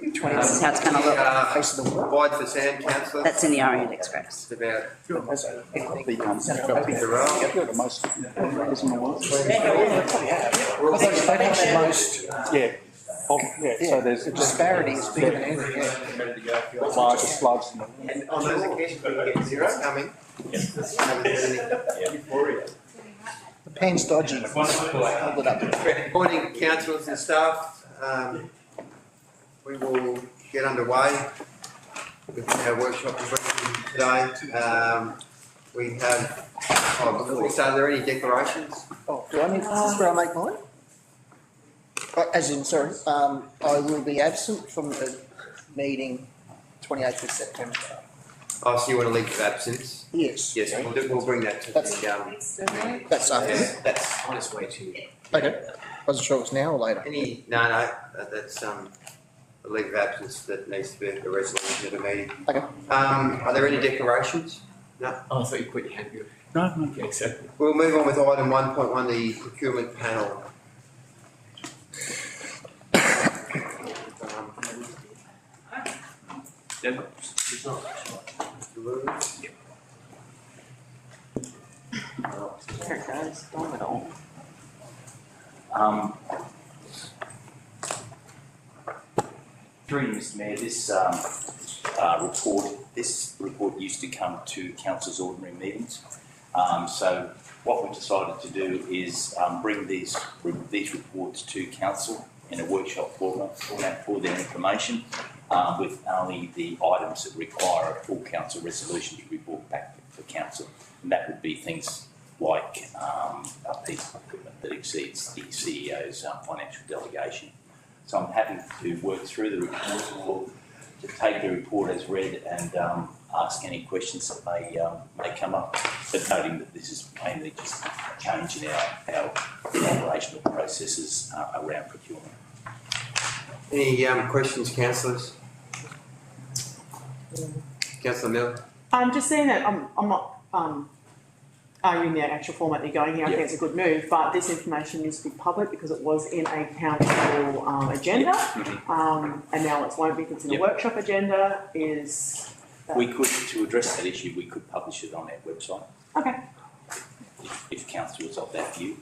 This is how it's going to look. Face of the wall. Wide for sand, councillor. That's in the Orient Express. It's about The most, isn't the one? They've had the most. Yeah. So there's The disparity is bigger than anything. Yeah. largest floods. And on those occasions, we get zero coming. The pen's dodgy. Hold it up. Morning, councillors and staff. We will get underway with our workshop today. We have, before we start, are there any declarations? Oh, do I need, this is where I make mine? As in, sorry, I will be absent from the meeting 28th of September. Oh, so you want to leave of absence? Yes. Yes, we'll bring that to That's- the, That's after. that's on its way to you. Okay. Wasn't sure it was now or later. No, that's, a leave of absence that needs to be a resolution of the meeting. Okay. Are there any declarations? No? Oh, I thought you put your hand up. No, Okay, exactly. We'll move on with item 1.1, the procurement panel. Through you, Mr. Mayor, this report used to come to council's ordinary meetings. So what we decided to do is bring these reports to council in a workshop format for their information, with only the items that require a full council resolution to be brought back for council. And that would be things like a piece of equipment that exceeds the CEO's financial delegation. So I'm happy to work through the report or to take the report as read and ask any questions that may come up, but noting that this is mainly just a change in our operational processes around procurement. Any questions, councillors? Councillor Miller? I'm just saying that I'm not arguing the actual format they're going here. I think it's a good move, but this information needs to be public because it was in a council agenda, and now it won't be because it's in a workshop agenda. We could, to address that issue, we could publish it on our website. Okay. If council was of that view,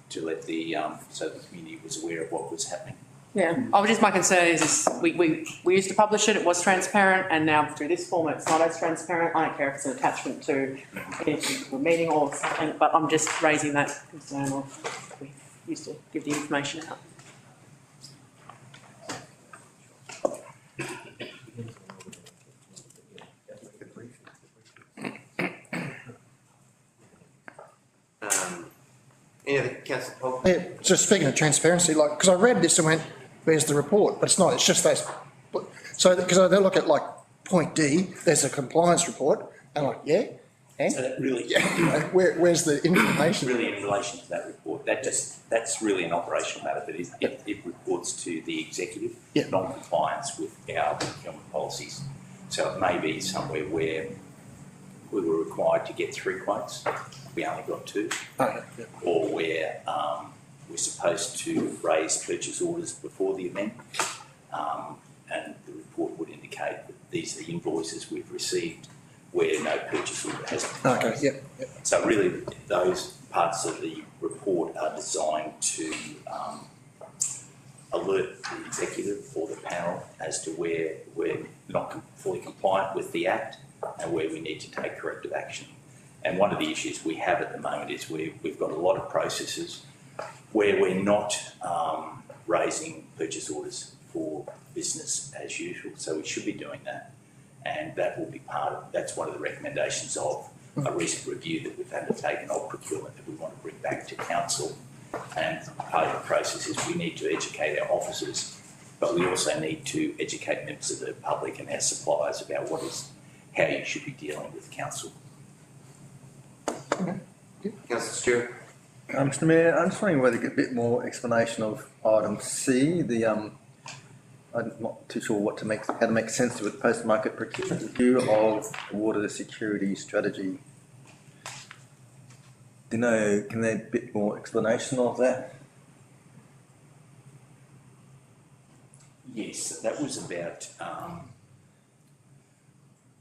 to let so the community was aware of what was happening. Yeah. My concern is we used to publish it, it was transparent, and now through this format it's not as transparent. I don't care if it's an attachment to anything to a meeting or something, but I'm just raising that concern of we used to give the information out. Any other councillor Paul? Yeah, just speaking of transparency, like, because I read this and went, where's the report? But it's not, it's just those. So, because they look at like point D, there's a compliance report, and like, So that really, where's the information? really in relation to that report, that's really an operational matter, but it reports to the executive, non-compliance with our procurement policies. So it may be somewhere where we were required to get 3 quotes, we only got 2, or where we're supposed to raise purchase orders before the event, and the report would indicate that these are the invoices we've received where no purchase order has been raised. So really those parts of the report are designed to alert the executive or the panel as to where we're not fully compliant with the Act and where we need to take corrective action. And one of the issues we have at the moment is we've got a lot of processes where we're not raising purchase orders for business as usual. So we should be doing that. And that will be that's one of the recommendations of a recent review that we've undertaken of procurement that we want to bring back to council. And part of the process is we need to educate our officers, but we also need to educate members of the public and our suppliers about how you should be dealing with council. Councillor Stewart? Mr Mayor, I'm just wondering whether to get a bit more explanation of item C, I'm not too sure how to make sense of it, post-market procurement review of water security strategy. Can there be a bit more explanation of that? Yes, that was about,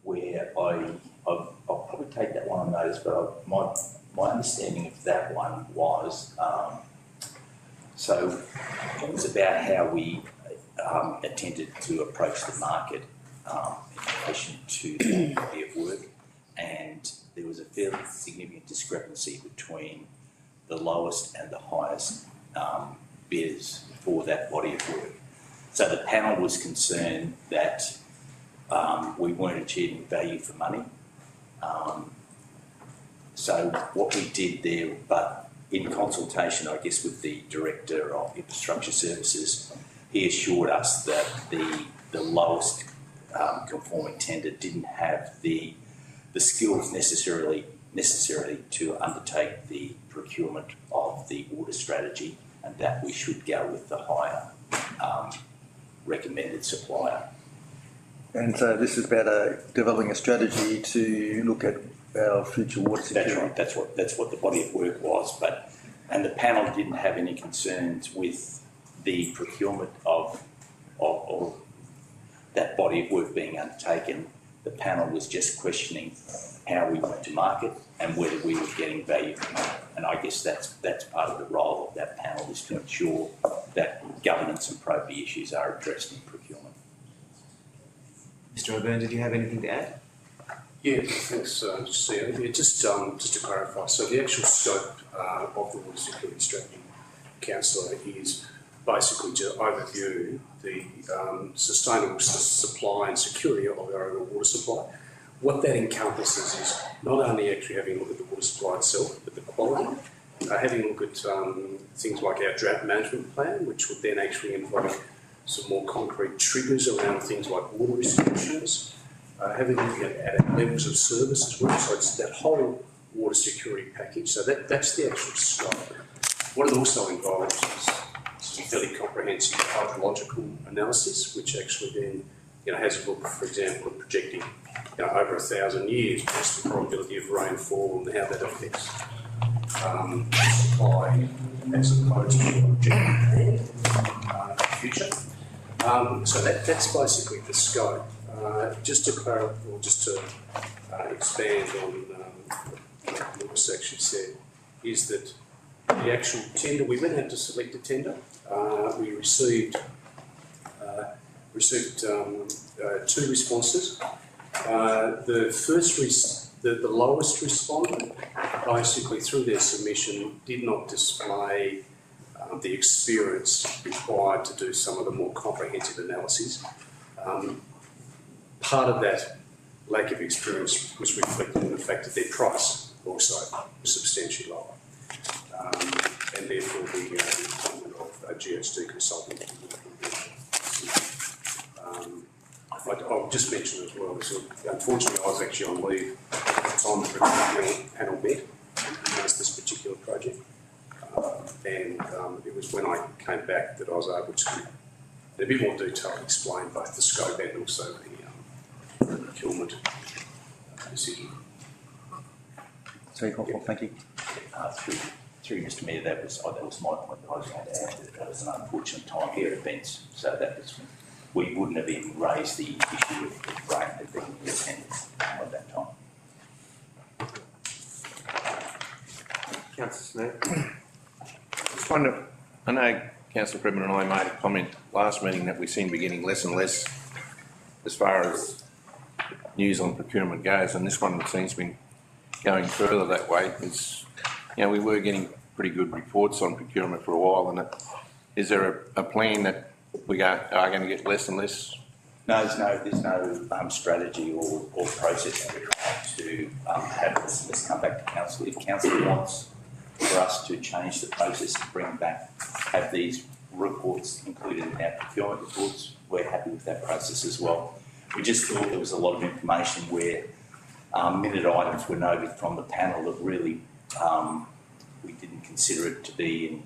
where I'll probably take that one on notice, but my understanding of that one was, so it was about how we attempted to approach the market in relation to the body of work, and there was a fairly significant discrepancy between the lowest and the highest bidders for that body of work. So the panel was concerned that we weren't achieving value for money. So what we did there, but in consultation, I guess, with the Director of Infrastructure Services, he assured us that the lowest conforming tender didn't have the skills necessarily to undertake the procurement of the water strategy, and that we should go with the higher recommended supplier. And so this is about developing a strategy to look at our future water security. That's right. That's what the body of work was. And the panel didn't have any concerns with the procurement of that body of work being undertaken. The panel was just questioning how we went to market and whether we were getting value from it. And I guess that's part of the role of that panel, is to ensure that governance and probity issues are addressed in procurement. Mr. O'Byrne, did you have anything to add? Yeah, thanks, CEO. Yeah, just to clarify, so the actual scope of the Water Security Strategy, Councillor, is basically to overview the sustainable supply and security of our overall water supply. What that encompasses is not only actually having a look at the water supply itself, but the quality, having a look at things like our drought management plan, which would then actually involve some more concrete triggers around things like water restrictions, having a look at our levels of service as well. So it's that whole water security package. So that's the actual scope. What it also involves is some fairly comprehensive hydrological analysis, which actually then has a look, for example, at projecting over 1,000 years, what's the probability of rainfall and how that affects supply as opposed to projecting in the future. So that's basically the scope. Just to clarify, or just to expand on what was actually said, is that the actual tender, we went out to select a tender. We received two responses. The lowest respondent, basically through their submission, did not display the experience required to do some of the more comprehensive analyses. Part of that lack of experience was reflected in the fact that their price also was substantially lower, and therefore the appointment of a GHD consultant. I'll just mention as well, so unfortunately I was actually on leave at the time the panel met against this particular project, and it was when I came back that I was able to, in a bit more detail, explain both the scope and also the procurement decision. Very helpful, thank you. Through Mr. Mayor, that was my point that I was going to add. That was an unfortunate time here at Bents, so that was, we wouldn't have even raised the issue of rain had been in attendance at that time. Councillor Smith. Just wonder, I know Councillor Pridman and I made a comment last meeting that we seem to be getting less and less as far as news on procurement goes, and this one seems to be going further that way. It's, we were getting pretty good reports on procurement for a while, and is there a plan that we are going to get less and less? No, there's no strategy or process that we're trying to have this. Let's come back to council. If council wants for us to change the process and bring back, have these reports included in our procurement reports, we're happy with that process as well. We just thought there was a lot of information where minute items were noted from the panel that really we didn't consider it to be in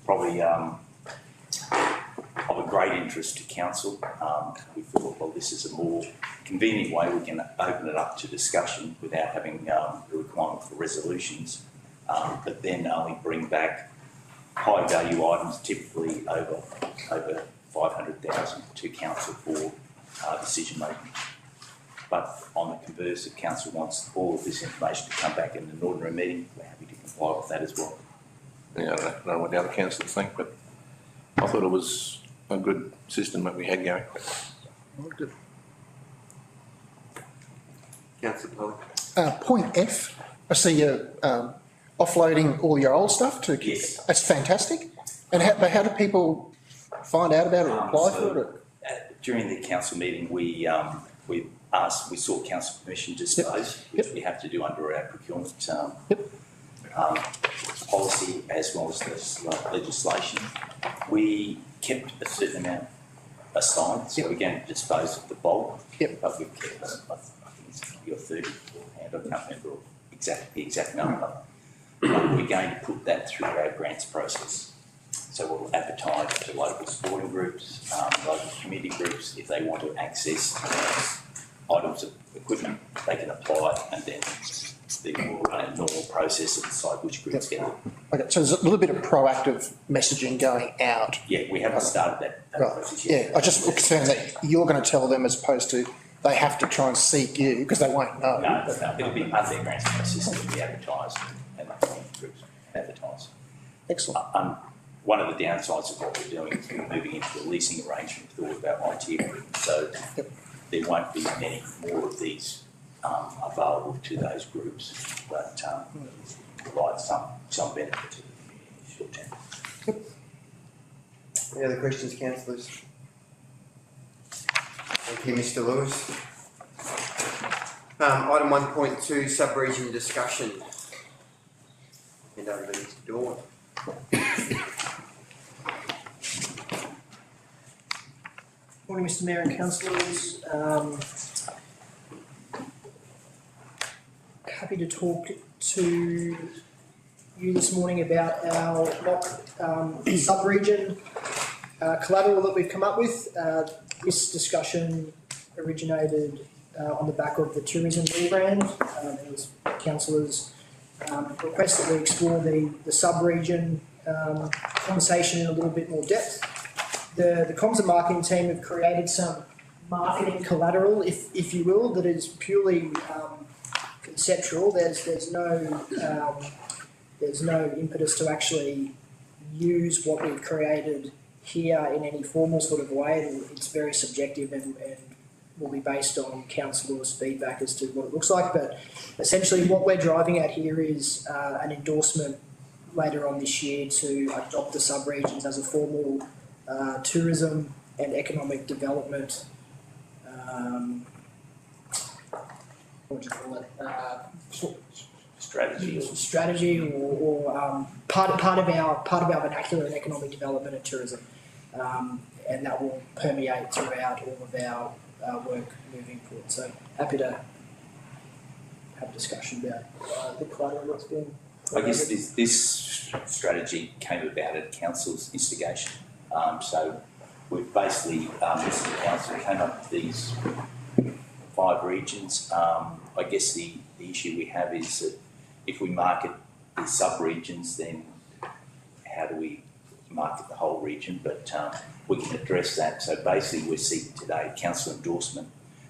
probably of a great interest to council. We thought, well, this is a more convenient way we can open it up to discussion without having the requirement for resolutions, but then only bring back high value items, typically over 500,000 to council for decision making. But on the converse, if council wants all of this information to come back in an ordinary meeting, we're happy to comply with that as well. Yeah, I don't know what the other councillors think, but I thought it was a good system that we had going. Good. Councillor Polly. Point F, I see you're offloading all your old stuff to. Yes. That's fantastic. And how do people find out about it or apply for it? During the council meeting, we sought council permission to dispose, which we have to do under our procurement policy as well as this legislation. We kept a certain amount aside, so we're going to dispose of the bulk. But we've kept, I think it's 20 or 30 beforehand, I can't remember the exact number. We're going to put that through our grants process. So we'll advertise to local sporting groups, local community groups, if they want to access items of equipment, they can apply, and then we'll run a normal process and decide which groups get it. Okay, so there's a little bit of proactive messaging going out. Yeah, we haven't started that process yet. Yeah, I just concerned that you're going to tell them as opposed to they have to try and seek you because they won't know. No, it'll be part of their grants process, it'll be advertised and the groups advertise. Excellent. One of the downsides of what we're doing is we're moving into a leasing arrangement with all of our IT equipment, so there won't be many more of these available to those groups, but provide some benefit to the community in the short term. Any other questions, councillors? Thank you, Mr. Lewis. Item 1.2, sub-region discussion. Hand over to Mr. Dawn. Morning, Mr. Mayor and councillors. Happy to talk to you this morning about our mock sub-region collateral that we've come up with. This discussion originated on the back of the tourism rebrand. It was councillors' request that we explore the sub-region conversation in a little bit more depth. The comms and marketing team have created some marketing collateral, if you will, that is purely conceptual. There's no impetus to actually use what we've created here in any formal sort of way. It's very subjective and will be based on councillors' feedback as to what it looks like. But essentially what we're driving at here is an endorsement later on this year to adopt the sub-regions as a formal tourism and economic development, what do you call it? Strategy or part of our vernacular in economic development and tourism, and that will permeate throughout all of our work moving forward. So happy to have a discussion about the collateral that's been. I guess this strategy came about at council's instigation. So we've basically, this council came up with these 5 regions. I guess the issue we have is that if we market the sub-regions, then how do we market the whole region? But we can address that. So basically we're seeking today council endorsement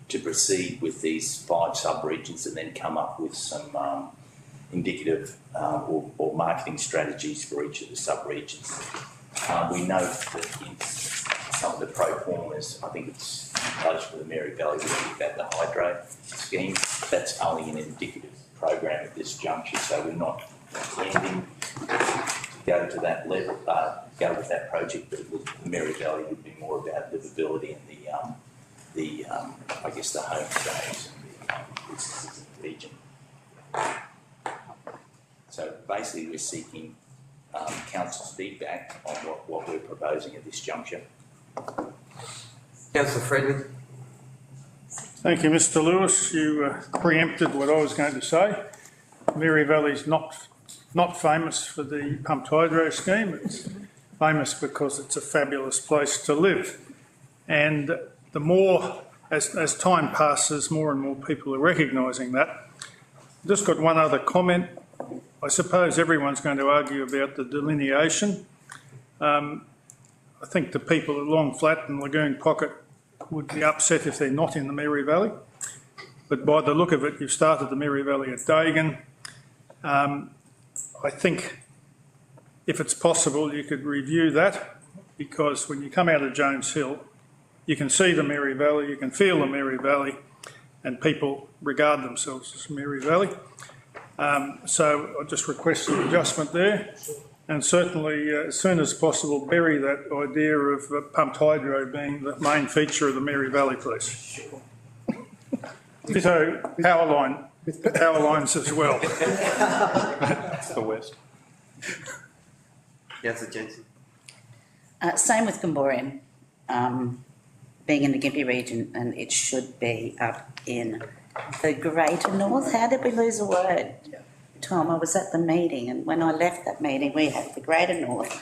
to proceed with these 5 sub-regions and then come up with some indicative or marketing strategies for each of the sub-regions. We know that in some of the pro formas, I think it's close to the Mary Valley, about the hydro scheme. That's only an indicative program at this juncture, so we're not intending to go to that level, go with that project. But the Mary Valley would be more about livability and I guess the homestays and the businesses in the region. So basically, we're seeking council's feedback on what we're proposing at this juncture. Councillor Frederick. Thank you, Mr. Lewis. You preempted what I was going to say. Mary Valley's not famous for the pumped hydro scheme. It's famous because it's a fabulous place to live. And the more, as time passes, more and more people are recognising that. I've just got one other comment. I suppose everyone's going to argue about the delineation. I I think the people at Long Flat and Lagoon Pocket would be upset if they're not in the Mary Valley. But by the look of it, you've started the Mary Valley at Dagan. I think if it's possible, you could review that, because when you come out of Jones Hill, you can see the Mary Valley, you can feel the Mary Valley, and people regard themselves as Mary Valley. So I just request an adjustment there, and certainly as soon as possible bury that idea of pumped hydro being the main feature of the Mary Valley, please. So power lines as well. That's the west. Councillor Jensen. Same with Gomborian, being in the Gympie region, and it should be up in the Greater North. How did we lose a word? Tom, I was at the meeting, and when I left that meeting, we had the Greater North,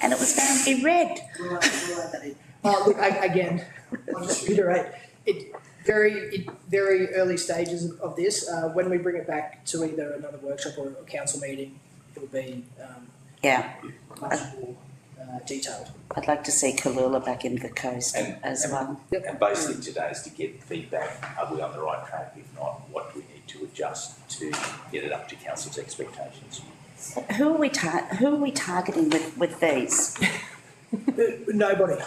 and it was going to be red. Look, again, I'll just reiterate, very early stages of this. When we bring it back to either another workshop or a council meeting, it will be much more detailed. I'd like to see Kalula back in the coast as well. And basically today is to get feedback, are we on the right track? If not, what do we need to adjust to get it up to council's expectations? Who are we targeting with these? Nobody.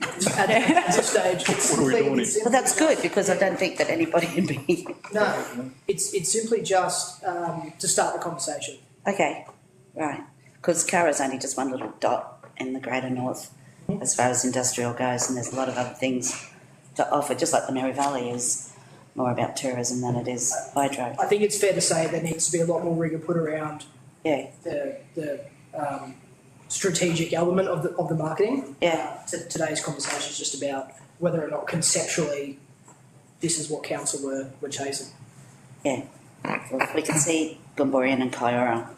At this stage, Well, that's good, because I don't think that anybody can be. No, it's simply just to start the conversation. Okay, right. Because Curra's only just one little dot in the Greater North as far as industrial goes, and there's a lot of other things to offer, just like the Mary Valley is more about tourism than it is hydro. I think it's fair to say there needs to be a lot more rigour put around the strategic element of the marketing. Yeah. Today's conversation is just about whether or not conceptually this is what council were chasing. Yeah. Well, if we can see Gomborian and Kiora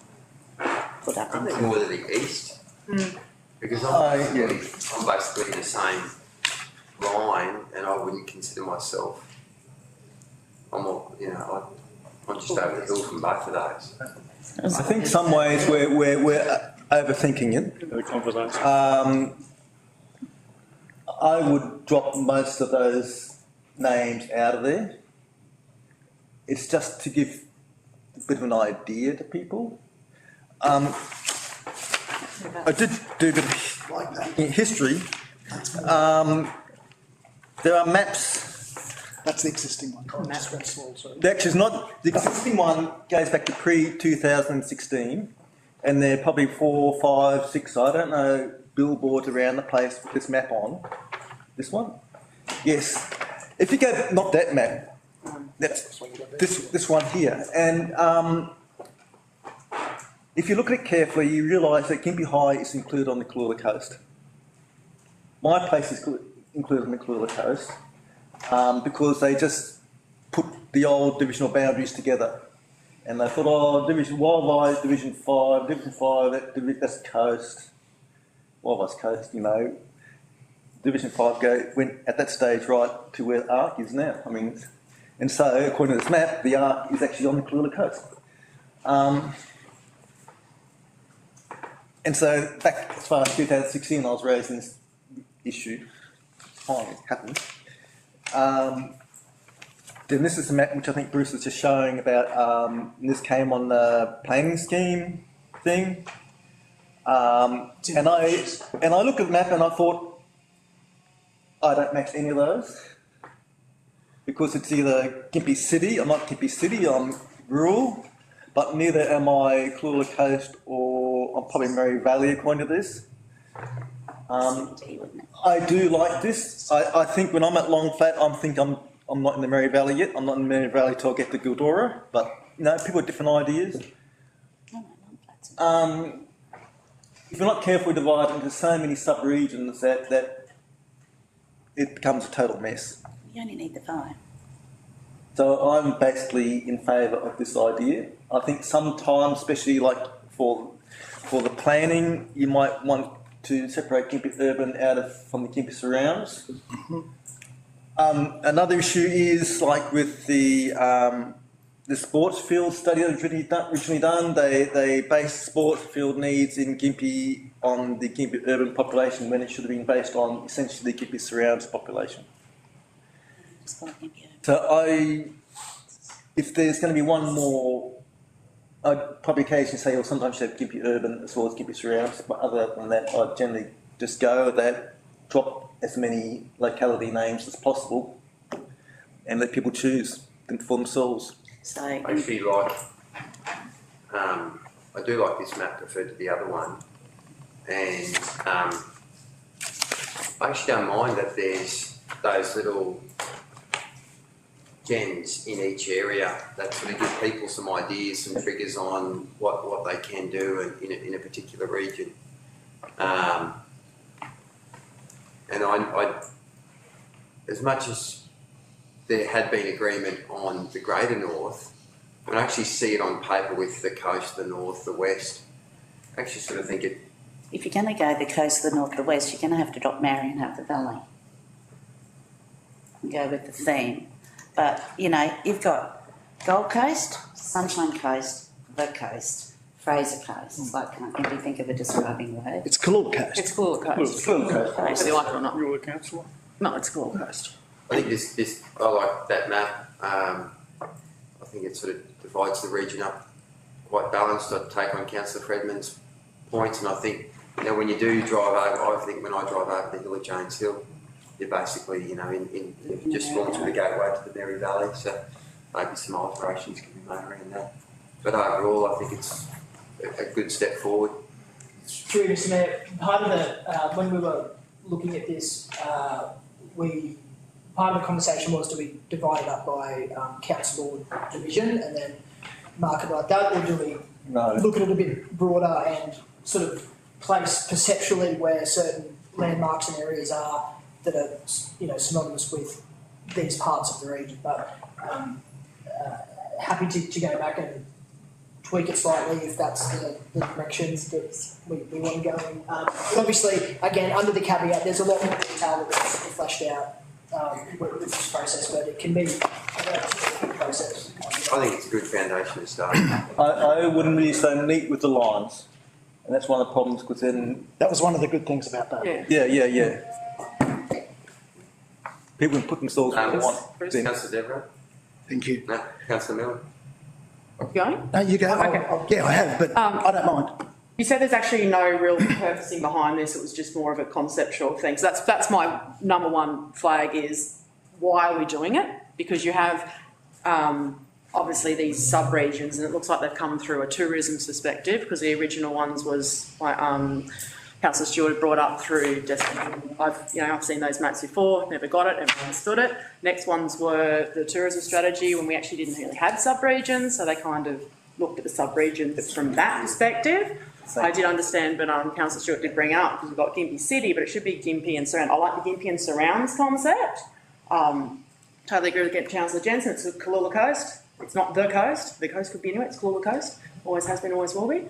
put up I'm into more to the east. Because I'm basically the same line, and I wouldn't consider myself. I'm just over the hill from both of those. I think some ways we're overthinking it. The confidence. I would drop most of those names out of there. It's just to give a bit of an idea to people. I did do a bit of history. There are maps. That's the existing one. Just went small, sorry. Actually, it's not. The existing one goes back to pre-2016, and there are probably 4, 5, 6, I don't know, billboards around the place with this map on. This one? Yes. If you go, not that map, that's this one here. And if you look at it carefully, you realise that Gympie High is included on the Kalula coast. My place is included on the Kalula coast because they just put the old divisional boundaries together. And they thought, Wildlife Division 5, that's coast. Wildlife's coast, Division 5 went at that stage right to where Ark is now. And so, according to this map, the Ark is actually on the Kalula coast. And so, back as far as 2016, I was raising this issue. Finally, it happened. Then this is the map which I think Bruce was just showing about. And this came on the planning scheme thing. And I looked at the map and I thought, I don't match any of those because it's either Gympie City. I'm not Gympie City. I'm rural, but neither am I Kalula Coast or I'm probably Mary Valley according to this. I do like this. I think when I'm at Long Flat, I'm not in the Mary Valley yet. I'm not in the Mary Valley till I get to Gildora. But people have different ideas. If you're not carefully divided into so many sub-regions that it becomes a total mess. You only need the 5. So I'm basically in favour of this idea. I think sometimes, especially like for the planning, you might want to separate Gympie Urban from the Gympie surrounds. Another issue is like with the the sports field study that was originally done, they based sports field needs in Gympie on the Gympie urban population when it should have been based on essentially the Gympie surrounds population. So if there's going to be one more, I'd probably occasionally say, well, sometimes you have Gympie urban as well as Gympie surrounds, but other than that, I'd generally just go with that, drop as many locality names as possible, and let people choose them for themselves. So, I actually like, I do like this map preferred to the other one, and I actually don't mind that there's those little gens in each area that sort of give people some ideas, some triggers on what they can do in a particular region. And I, as much as there had been agreement on the Greater North, when I actually see it on paper with the coast, the north, the west, I actually sort of think it. if you're going to go the coast, the north, the west, you're going to have to drop Marion out the valley and go with the theme. But, you know, you've got Gold Coast, Sunshine Coast, the coast, Fraser Coast. It's like, can't really think of a describing word. It's Coolor Coast. It's Coolor Coast. Coolor Whether you like it or not. You're the councillor. No, it's Coolor Coast. I think this I like that map. I think it sort of divides the region up quite balanced. I take on Councillor Fredman's points, and I think, you know, when you do drive over, I think when I drive over the hill of James Hill, you're basically, you know, in just gone through the gateway to the Mary Valley. So maybe some alterations can be made around that. But overall, I think it's a good step forward. Through Mr. Mayor, part of the, when we were looking at this, part of the conversation was, do we divide it up by council or division and then mark it like that, or do we look at it a bit broader and sort of place perceptually where certain landmarks and areas are that are, you know, synonymous with these parts of the region? But happy to go back and tweak it slightly if that's the direction that we want to go in. Obviously, again, under the caveat, there's a lot more detail that's fleshed out with this process, but it can be a quick process. I think it's a good foundation to start. I wouldn't really say meet with the lines, and that's one of the problems, because then. That was one of the good things about that. Yeah. People can put themselves where they want. Councillor Devereux? Thank you. No, Councillor Miller? Going? No, you go. Okay. Yeah, I have, but I don't mind. You said there's actually no real purposing behind this, it was just more of a conceptual thing. So that's my number one flag, is why are we doing it? Because you have obviously these sub-regions, and it looks like they've come through a tourism perspective, because the original ones was like Councillor Stewart brought up through destination. I've seen those maps before, never got it, never understood it. Next ones were the tourism strategy, when we actually didn't really have sub-regions, so they kind of looked at the sub-regions from that perspective. I did understand, but Councillor Stewart did bring up, because we've got Gympie City, but it should be Gympie and Surround. I like the Gympie and Surrounds concept. Totally agree with Councillor Jensen, it's the Coolor Coast. It's not the coast. The coast could be anywhere, it's Coolor Coast. Always has been, always will be.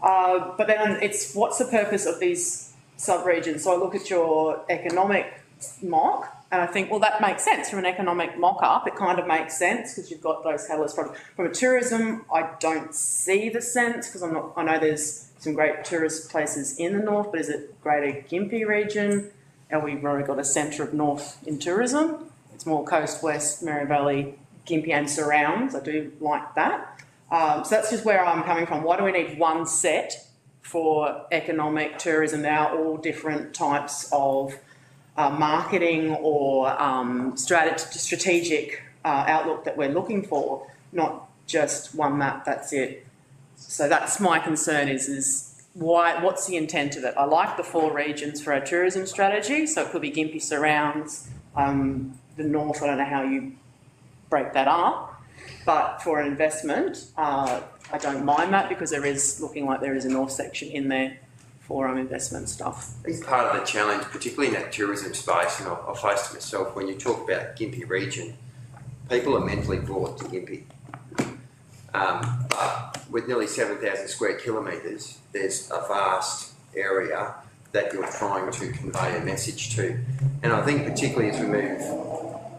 But then it's, what's the purpose of these sub-regions? So I look at your economic mock, and I think, well, that makes sense. From an economic mock-up, it kind of makes sense, because you've got those catalysts. From a tourism, I don't see the sense, because I know there's some great tourist places in the north, but is it Greater Gympie region? And we've already got a centre of north in tourism. It's more coast, west, Mary Valley, Gympie and surrounds. I do like that. So that's just where I'm coming from. Why do we need one set for economic tourism? They are all different types of marketing or strategic outlook that we're looking for, not just one map, that's it. So that's my concern, is what's the intent of it? I like the 4 regions for our tourism strategy, so it could be Gympie surrounds, the north, I don't know how you break that up, but for an investment, I don't mind that, because there is looking like there is a north section in there for investment stuff. I think part of the challenge, particularly in that tourism space, and I faced it myself, when you talk about Gympie region, people are mentally brought to Gympie. But with nearly 7,000 square kilometres, there's a vast area that you're trying to convey a message to. And I think particularly as we move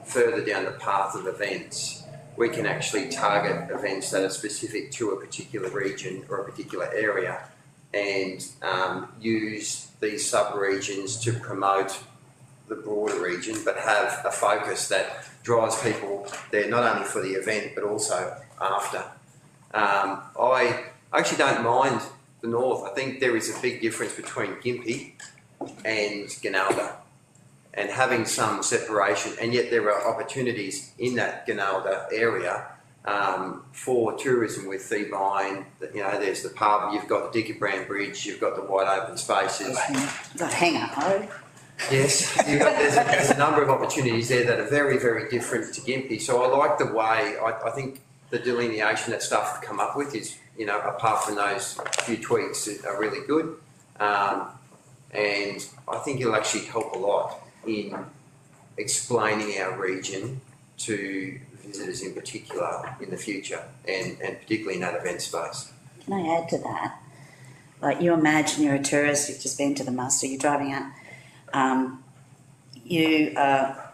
further down the path of events, we can actually target events that are specific to a particular region or a particular area and use these sub-regions to promote the broader region, but have a focus that drives people there not only for the event but also after. I actually don't mind the north. I think there is a big difference between Gympie and Gunalda, and having some separation, and yet there are opportunities in that Gunalda area for tourism with Theebine. You know, there's the pub, you've got the Dickerbrand Bridge, you've got the wide open spaces. Got Hanger Road. Yes, there's a number of opportunities there that are very, very different to Gympie. So I like the way, I think the delineation that staff have come up with is, you know, apart from those few tweaks, are really good. And I think it'll actually help a lot in explaining our region to visitors in particular in the future, and particularly in that event space. Can I add to that? Like, you imagine you're a tourist, you've just been to the muster, you're driving out, you are,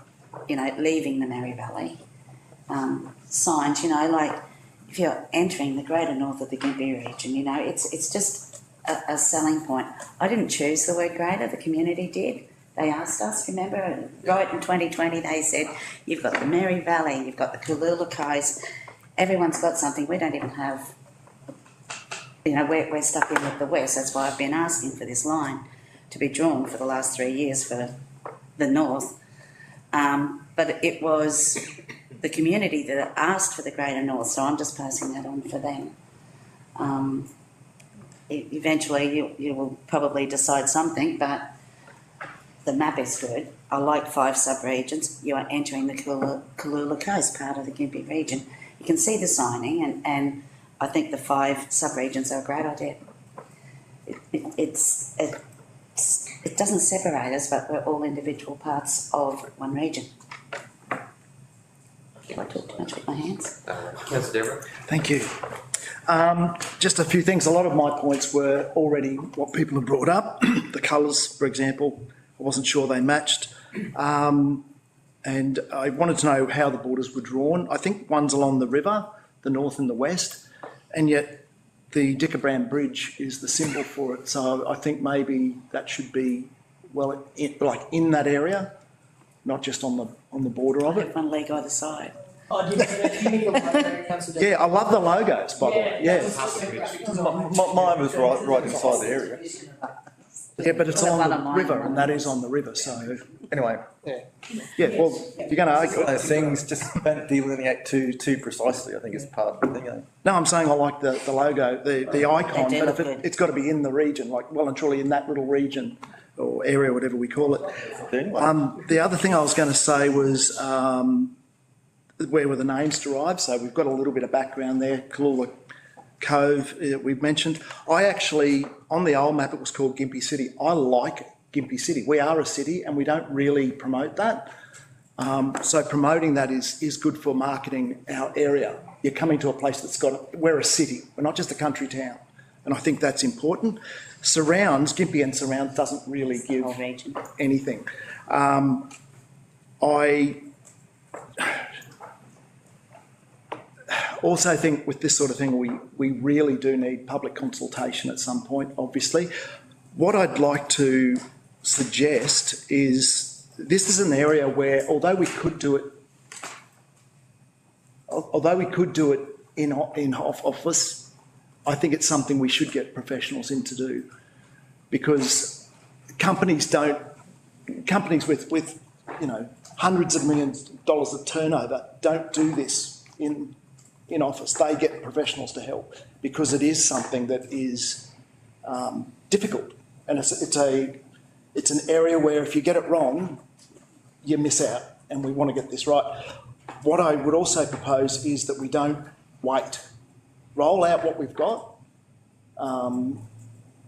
you know, leaving the Mary Valley. Signs, you know, like if you're entering the greater north of the Gympie region, you know, it's just a selling point. I didn't choose the word greater, the community did. They asked us, remember, right in 2020, they said, you've got the Mary Valley, you've got the Cooloola Coast, everyone's got something, we don't even have, you know, we're stuck in with the West. That's why I've been asking for this line to be drawn for the last 3 years for the north. But it was the community that asked for the greater north, so I'm just passing that on for them. Eventually you will probably decide something, but the map is good. I like 5 sub-regions. You are entering the Cooloola Coast, part of the Gympie region. You can see the signing, and I think the 5 sub-regions are a great idea. It doesn't separate us, but we're all individual parts of one region. Do I talk too much with my hands? Councillor Deborah. Thank you. Just a few things. A lot of my points were already what people have brought up. The colours, for example, I wasn't sure they matched. And I wanted to know how the borders were drawn. I think one's along the river, the north and the west, and yet the Dickerbrand Bridge is the symbol for it. So I think maybe that should be, well, in that area, not just on the border of it. One leg either side. Oh, do you need the logo, Councillor? Yeah, I love the logos, by the way. Yeah. Mine was right inside the area. Yeah, but it's on the river, and that is on the river, so Anyway, yeah, well, if you're going to argue those things just don't delineate too precisely, I think is part of the thing. Eh? No, I'm saying I like the logo, the icon, They do but if look good. it's got to be in the region, like well and truly in that little region or area, whatever we call it. Anyway. The other thing I was going to say was where were the names derived? So we've got a little bit of background there. Cooloola Cove, we've mentioned. I actually, on the old map, it was called Gympie City. I like Gympie City. We are a city and we don't really promote that. So promoting that is good for marketing our area. You're coming to a place that's we're a city. We're not just a country town. And I think that's important. Surrounds, Gympie and Surrounds doesn't really give Whole region. anything. I also think with this sort of thing, we really do need public consultation at some point, obviously. What I'd like to suggest is this is an area where, although we could do it in office, I think it's something we should get professionals in to do, because companies with you know hundreds of millions of dollars of turnover don't do this in office. They get professionals to help because it is something that is difficult, and it's an area where if you get it wrong, you miss out, and we want to get this right. What I would also propose is that we don't wait. Roll out what we've got,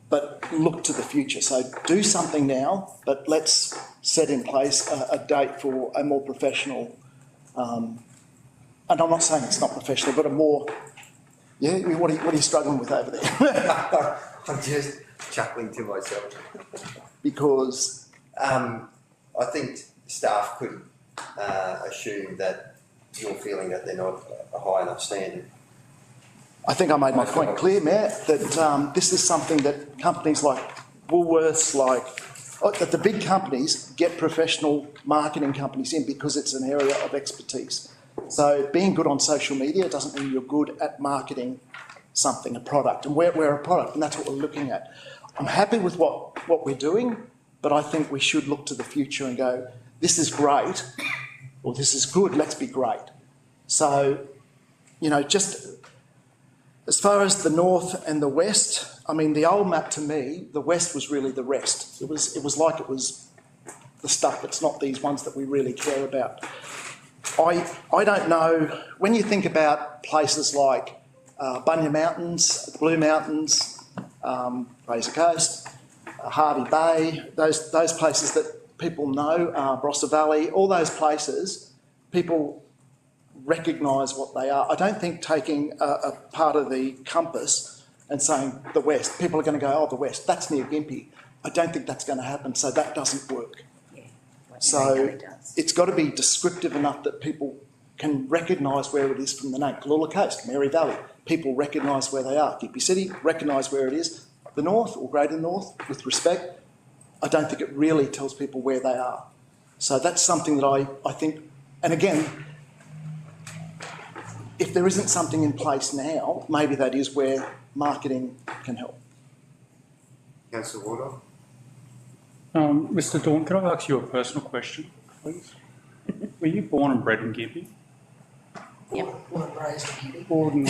but look to the future. So do something now, but let's set in place a date for a more professional, and I'm not saying it's not professional, but a more, yeah, what are you struggling with over there? I'm just chuckling to myself. Because I think staff could assume that you're feeling that they're not a high enough standard? I think I made my point clear, Mayor, that this is something that companies like Woolworths, that the big companies get professional marketing companies in because it's an area of expertise. So being good on social media doesn't mean you're good at marketing something, a product, and we're a product, and that's what we're looking at. I'm happy with what we're doing, but I think we should look to the future and go, this is great, or this is good, let's be great. So, just as far as the north and the west, I mean, the old map to me, the west was really the rest. It was like it was the stuff, it's not these ones that we really care about. I don't know, when you think about places like Bunya Mountains, the Blue Mountains, Fraser Coast, Harvey Bay, those places that people know, Barossa Valley, all those places, people recognise what they are. I don't think taking a part of the compass and saying the West, people are going to go, oh, the West, that's near Gympie. I don't think that's going to happen, so that doesn't work. So it's got to be descriptive enough that people can recognise where it is from the name. Kalula Coast, Mary Valley, people recognise where they are. Gympie City, recognise where it is. The North or Greater North, with respect, I don't think it really tells people where they are. So that's something that I think, and again, if there isn't something in place now, maybe that is where marketing can help. Councillor Wardle? Mr. Dawn, can I ask you a personal question, please? Were you born and bred in Gympie? Yep. Born.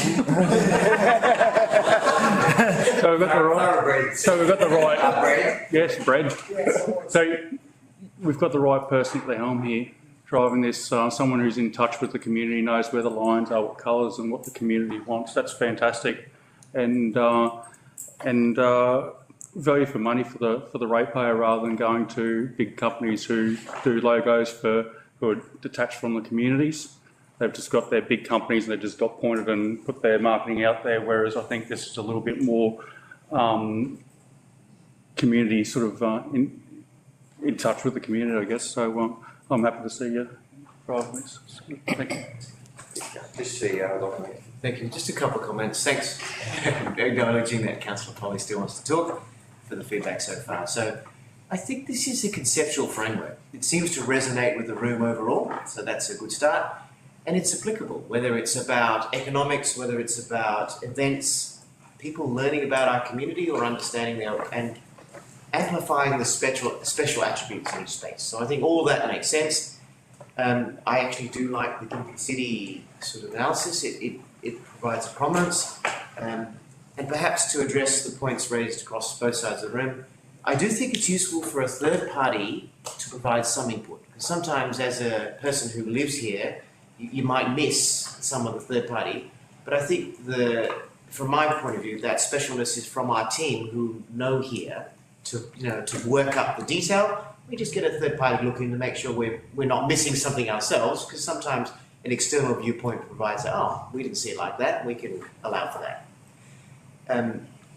So we've got the right. Yes, bred. So we've got the right person at the helm here, driving this. Someone who's in touch with the community, knows where the lines are, what colours, and what the community wants. That's fantastic, and value for money for the ratepayer rather than going to big companies who do logos who are detached from the communities. They've just got their big companies and they've just got pointed and put their marketing out there, whereas I think this is a little bit more community sort of in touch with the community, I guess. So I'm happy to see you drive this. Thank you. Just CEO, Thank you. Just a couple of comments. Thanks for acknowledging that Councillor Polly still wants to talk for the feedback so far. So I think this is a conceptual framework. It seems to resonate with the room overall, so that's a good start. And it's applicable, whether it's about economics, whether it's about events, people learning about our community or understanding and amplifying the special attributes in each space. So I think all of that makes sense. I actually do like the Gympie City sort of analysis. It provides a prominence. And perhaps to address the points raised across both sides of the room, I do think it's useful for a third party to provide some input. Because sometimes as a person who lives here, you might miss some of the third party. But I think from my point of view, that specialness is from our team who know here to work up the detail. We just get a third party look in to make sure we're not missing something ourselves, because sometimes an external viewpoint provides that, oh, we didn't see it like that, we can allow for that.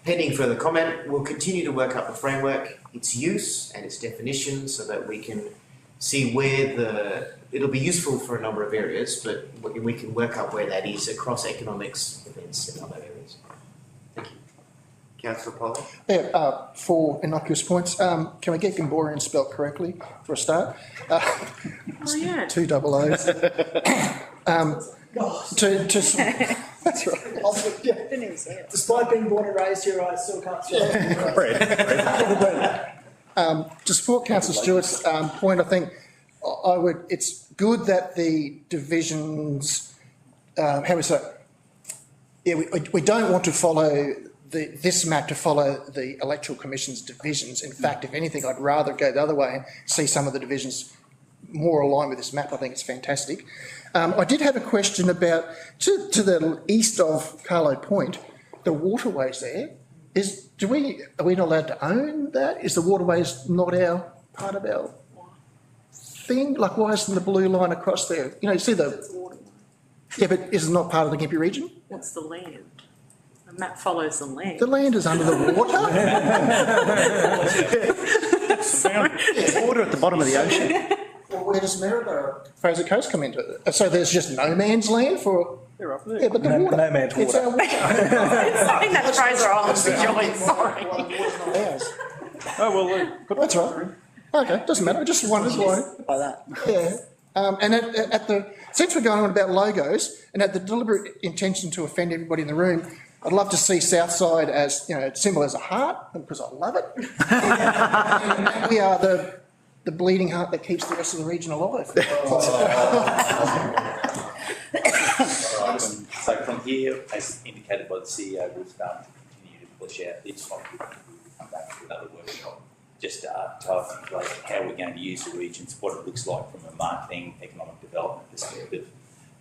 Pending further comment, we'll continue to work up the framework, its use and its definition, so that we can see where it'll be useful for a number of areas, but we can work up where that is across economics, events and other areas. Thank you. Councillor Polly? Yeah, 4 innocuous points. Can we get Gomborian spelt correctly for a start? Oh, yeah. 2 double O's. That's right. Didn't even say it. Despite being born and raised here, I still can't spell it. To support Councillor Stewart's point, I think it's good that the divisions, we don't want to follow this map to follow the Electoral Commission's divisions. In fact, if anything, I'd rather go the other way and see some of the divisions more aligned with this map. I think it's fantastic. I did have a question about, to the east of Carlo Point, the waterways there. Are we not allowed to own that? Is the waterways not part of our thing? Like, why isn't the blue line across there? You see yeah, but is it not part of the Gympie region? What's the land? The map follows the land. The land is under the water. It's water at the bottom of the ocean. where does Maryborough, Fraser Coast come into it? So there's just no man's land for, They're up there. yeah, but the water. No man's It's water. our water. I think that's Fraser Island's joint, sorry. Ours. Oh, well, That's right. Okay, doesn't matter, I just wondered why. By that. Yeah, and at the, since we're going on about logos, and at the deliberate intention to offend everybody in the room, I'd love to see Southside as, you know, symbol as a heart, because I love it. And we are the bleeding heart that keeps the rest of the region alive. So from here, as indicated by the CEO, we've started to continue to push out this one. We'll come back to another workshop just to articulate how we're going to use the regions, what it looks like from a marketing, economic development perspective,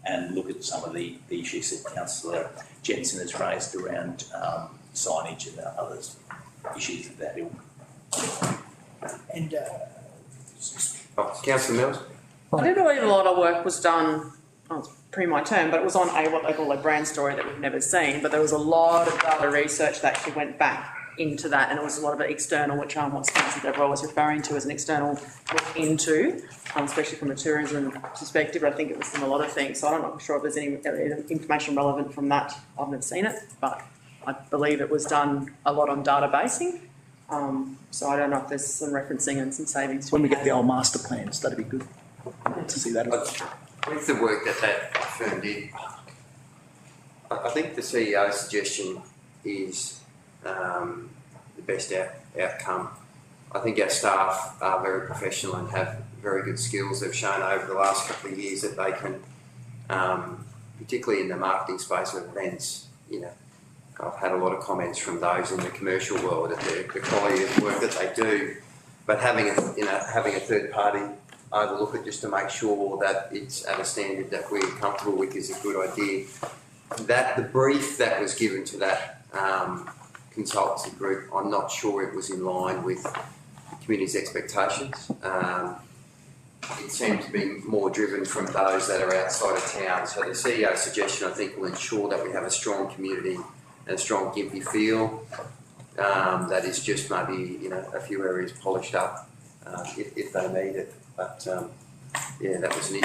and look at some of the issues that Councillor Jensen has raised around signage and other issues of that ilk. And, Councillor Mills? I do believe a lot of work was done, it's pre my term, but it was on what they call a brand story that we've never seen, but there was a lot of data research that actually went back into that, and it was a lot of it external, which what Councillor Deborah was referring to as an external look into, especially from a tourism perspective. I think it was from a lot of things, so I'm not sure if there's any information relevant from that. I've never seen it, but I believe it was done a lot on databasing. So I don't know if there's some referencing and some savings. When we get the old master plans, that'd be good to see that. With the work that firm did, I think the CEO's suggestion is the best outcome. I think our staff are very professional and have very good skills. They've shown over the last couple of years that they can, particularly in the marketing space of events, you know, I've had a lot of comments from those in the commercial world at the quality of work that they do, but having a third party overlook it just to make sure that it's at a standard that we're comfortable with is a good idea. That the brief that was given to that consultancy group, I'm not sure it was in line with the community's expectations. It seemed to be more driven from those that are outside of town. So the CEO's suggestion, I think, will ensure that we have a strong community and a strong Gympie feel that is just maybe, you know, a few areas polished up if they need it. But yeah, that was an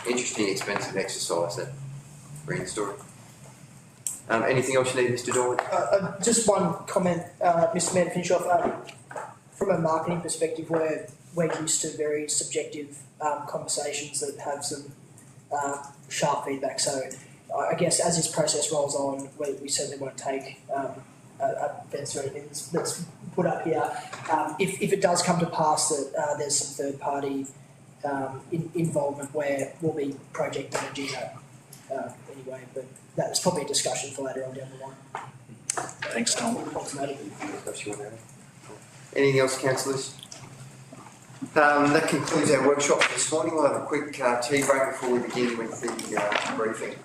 interesting, expensive exercise, that brand story. Anything else you need, Mr. Dorman? just one comment, Mr. Mayor, to finish off. From a marketing perspective, we're used to very subjective conversations that have some sharp feedback. So I guess as this process rolls on, we certainly won't take offence or anything that's put up here. If it does come to pass that there's some third party involvement, where we'll be project managing that anyway, but that's probably a discussion for later on down the line. Thanks, Tom. Anything else, councillors? That concludes our workshop this morning. We'll have a quick tea break before we begin with the briefing.